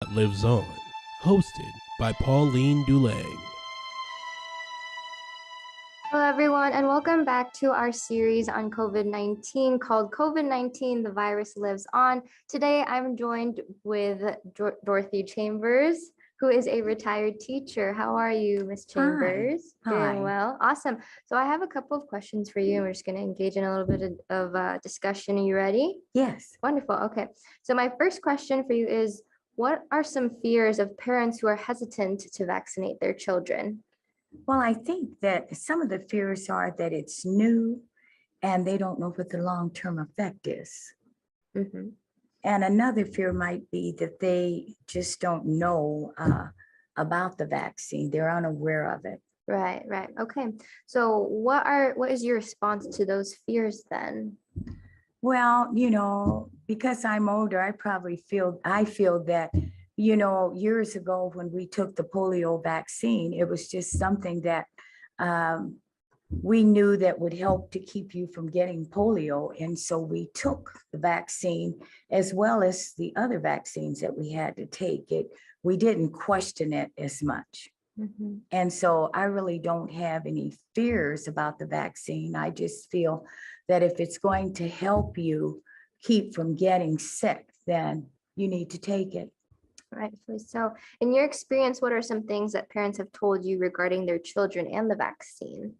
Lives On, hosted by Pauline Dulang. Hello, everyone, and welcome back to our series on COVID-19 called COVID-19, The Virus Lives On. Today, I'm joined with Dorothy Chambers, who is a retired teacher. How are you, Miss Chambers? Hi. Doing well. Awesome. So I have a couple of questions for you, and we're just going to engage in a little bit of discussion. Are you ready? Yes. Wonderful. Okay. So my first question for you is, what are some fears of parents who are hesitant to vaccinate their children? Well, I think that some of the fears are that it's new and they don't know what the long-term effect is. Mhm. And another fear might be that they just don't know about the vaccine. They're unaware of it. Right, right. Okay. So what is your response to those fears then? Well, because I'm older, I feel that, years ago when we took the polio vaccine, it was just something that we knew that would help to keep you from getting polio. And so we took the vaccine as well as the other vaccines that we had to take. We didn't question it as much. Mhm. And so I really don't have any fears about the vaccine. I just feel that if it's going to help you keep from getting sick, then you need to take it. Rightfully so. In your experience, what are some things that parents have told you regarding their children and the vaccine?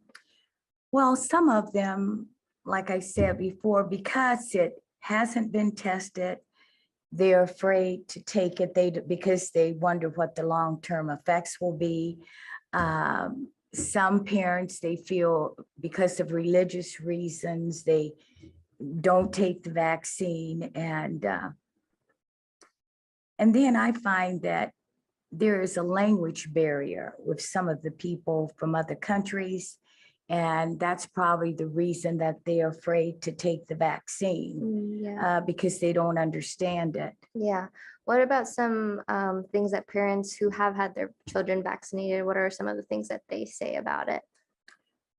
Well, some of them, like I said before, because it hasn't been tested, they're afraid to take it because they wonder what the long-term effects will be. Some parents, they feel because of religious reasons, they don't take the vaccine. And then I find that there is a language barrier with some of the people from other countries. And that's probably the reason that they're afraid to take the vaccine Yeah. because they don't understand it. Yeah. What about some things that parents who have had their children vaccinated, what are some of the things that they say about it?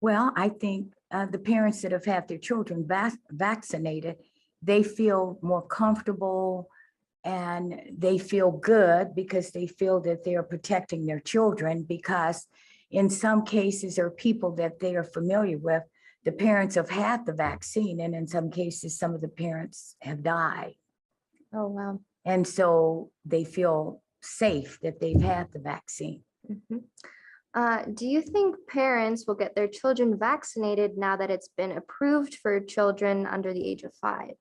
Well, I think the parents that have had their children vaccinated, they feel more comfortable and they feel good because they feel that they are protecting their children, because in some cases there are people that they are familiar with. The parents have had the vaccine, and in some cases, some of the parents have died. Oh, wow. And so they feel safe that they've had the vaccine. Mhm. Do you think parents will get their children vaccinated now that it's been approved for children under the age of 5?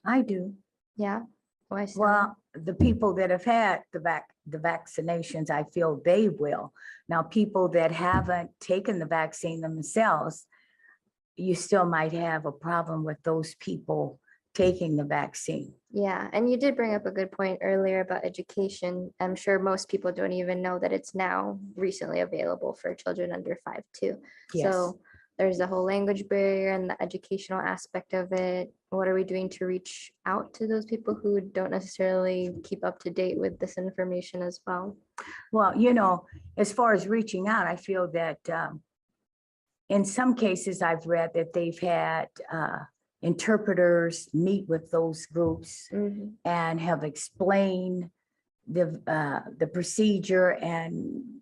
I do. Yeah. Why so? Well, the people that have had the vaccinations, I feel they will. Now, people that haven't taken the vaccine themselves, you still might have a problem with those people taking the vaccine. Yeah, and you did bring up a good point earlier about education. I'm sure most people don't even know that it's now recently available for children under 5 too. Yes. So there's the whole language barrier and the educational aspect of it. What are we doing to reach out to those people who don't necessarily keep up to date with this information as well? Well, as far as reaching out, I feel that in some cases I've read that they've had interpreters meet with those groups Mhm. and have explained the procedure and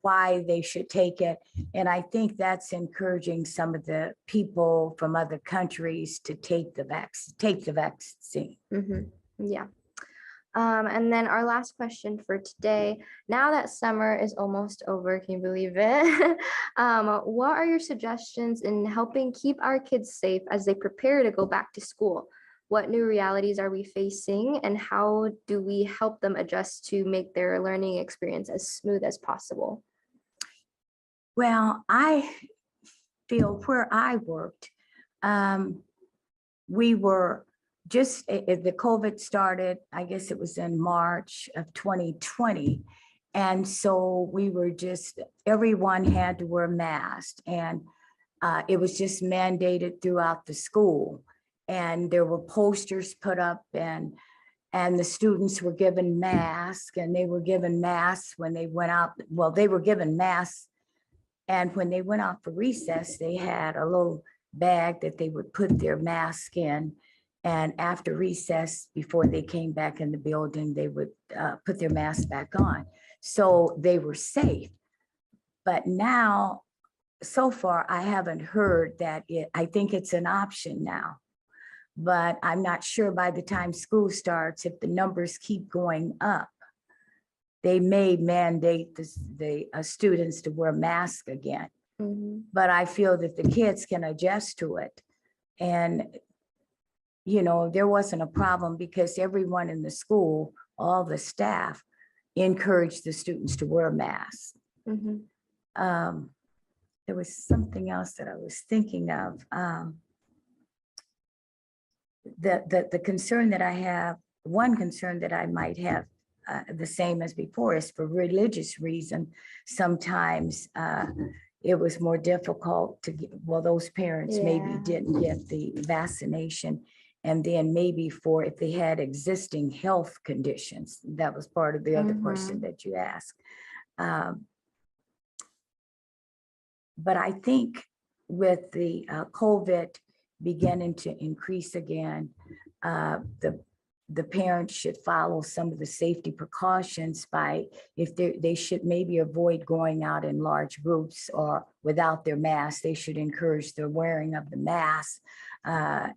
why they should take it. And I think that's encouraging some of the people from other countries to take the vaccine. Mhm. Yeah. And then our last question for today, now that summer is almost over, can you believe it? What are your suggestions in helping keep our kids safe as they prepare to go back to school? What new realities are we facing, and how do we help them adjust to make their learning experience as smooth as possible? Well, I feel where I worked, we were just, the COVID started, I guess it was in March of 2020. And so we were just, everyone had to wear masks, and it was just mandated throughout the school. And there were posters put up, and the students were given masks, and they were given masks when they went out. Well, they were given masks, and when they went out for recess, they had a little bag that they would put their mask in. And after recess, before they came back in the building, they would put their mask back on. So they were safe. But now, so far, I haven't heard that I think it's an option now. But I'm not sure by the time school starts, if the numbers keep going up, they may mandate the students to wear masks again. Mhm. But I feel that the kids can adjust to it. And, there wasn't a problem because everyone in the school, all the staff, encouraged the students to wear masks. Mhm. There was something else that I was thinking of. The concern that I have, one concern that I might have, the same as before, is for religious reason. Sometimes it was more difficult to get, well, those parents maybe Yeah. didn't get the vaccination. And then maybe for if they had existing health conditions, that was part of the other question that you asked. But I think with the COVID beginning to increase again, the parents should follow some of the safety precautions by, if they should maybe avoid going out in large groups or without their mask. They should encourage the wearing of the mask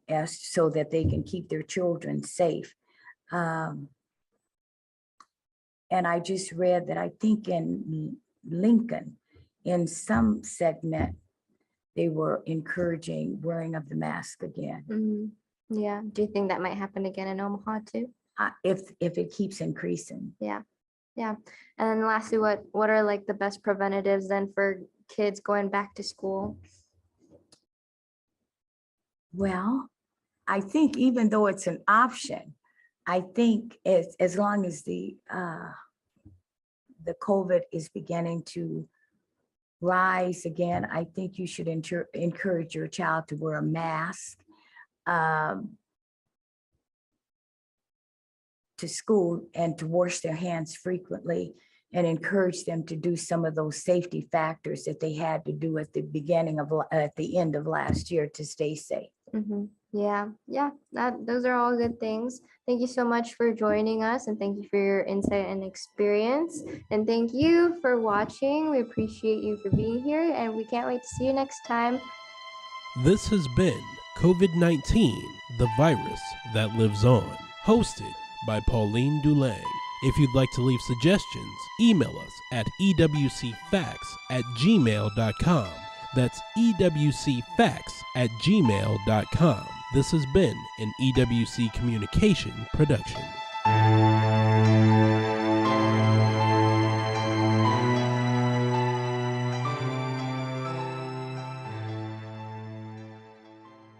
as so that they can keep their children safe. And I just read that I think in Lincoln, in some segment, they were encouraging wearing of the mask again. Mhm. Yeah. Do you think that might happen again in Omaha too? If it keeps increasing. Yeah. And then lastly, what are like the best preventatives then for kids going back to school? Well, I think even though it's an option, I think as long as the COVID is beginning to rise again, I think you should encourage your child to wear a mask to school and to wash their hands frequently, and encourage them to do some of those safety factors that they had to do at the end of last year to stay safe. Mhm. Yeah. Those are all good things. Thank you so much for joining us, and thank you for your insight and experience. And thank you for watching. We appreciate you for being here, and we can't wait to see you next time. This has been COVID-19, the virus that lives on, hosted by Pauline Dulang. If you'd like to leave suggestions, email us at ewcfacts@gmail.com. That's ewcfacts@gmail.com. This has been an EWC Communication production.